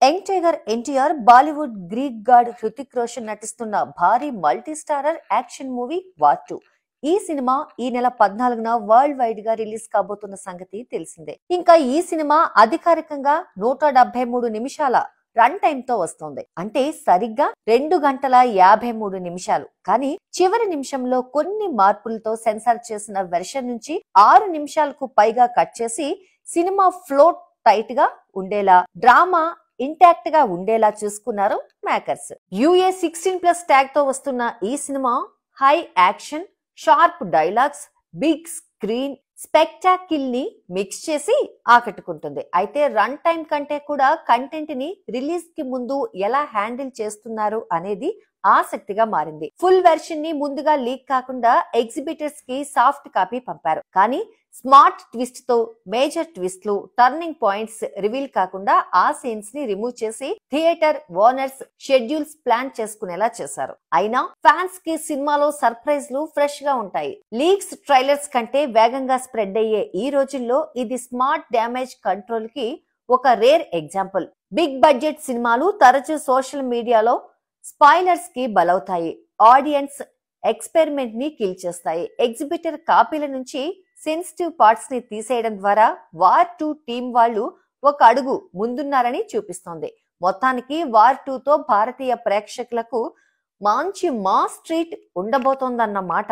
Young tiger NTR, Bollywood Greek God Hrithik Roshan నటిస్తున్న భారీ multi starrer action movie war 2. ఈ సినిమా ఈ నెల 14న వరల్డ్ వైడ్ గా రిలీజ్ కాబోతున్న సంగతి తెలిసిందే. ఇంకా ఈ సినిమా అధికారికంగా 173 నిమిషాల రన్ టైమ్ తో వస్తోంది. అంటే సరిగ్గా 2 గంటల 53 నిమిషాలు. కానీ చివరి నిమిషంలో కొన్ని మార్పులతో సెన్సార్ చేసిన వెర్షన్ నుంచి 6 నిమిషాలకు పైగా కట్ చేసి సినిమా ఫ్లో టైట్ గా ఉండేలా, డ్రామా ఇంటాక్ట్ గా ఉండేలా చూసుకున్నారు మేకర్స్. యూఏ 16+ ట్యాగ్ తో వస్తున్న ఈ సినిమా high action, sharp dialogues, big screen spectacle ని మిక్స్ చేసి ఆకట్టుకుంటుంది. అయితే రన్ టైం కంటే కూడా కంటెంట్ ని రిలీజ్ కి ముందు ఎలా హ్యాండిల్ చేస్తున్నారు అనేది ఆసక్తిగా మారింది. ఫుల్ వెర్షన్ ని ముందుగా లీక్ కాకుండా ఎగ్జిబిటర్స్ కి సాఫ్ట్ కాపీ పంపారు. కానీ స్మార్ట్ ట్విస్ట్ తో మేజర్ ట్విస్ట్లు, టర్నింగ్ పాయింట్స్ రివీల్ కాకుండా ఆ సీన్స్ ని రిమూవ్ చేసి థియేటర్ ఓనర్స్ షెడ్యూల్స్ ప్లాన్ చేసుకునేలా చేశారు. అయినా ఫ్యాన్స్ కి సినిమాలో సర్ప్రైజ్లు ఫ్రెష్ గా ఉంటాయి. లీక్స్, ట్రైలర్స్ కంటే వేగంగా స్ప్రెడ్ అయ్యే ఈ రోజుల్లో ఇది స్మార్ట్ డ్యామేజ్ కంట్రోల్ కి ఒక రేర్ ఎగ్జాంపుల్. బిగ్ బడ్జెట్ సినిమాలు తరచూ సోషల్ మీడియాలో స్పాయిలర్స్ కి బలవుతాయి, ఆడియన్స్ ఎక్స్పెరిమెంట్ ని కిల్ చేస్తాయి. ఎగ్జిబిటర్ కాపీల నుంచి సెన్సిటివ్ పార్ట్స్ ని తీసేయడం ద్వారా వార్ 2 టీం వాళ్ళు ఒక అడుగు ముందున్నారని చూపిస్తోంది. మొత్తానికి వార్ 2 తో భారతీయ ప్రేక్షకులకు మంచి మాస్ ట్రీట్ ఉండబోతోందన్నమాట.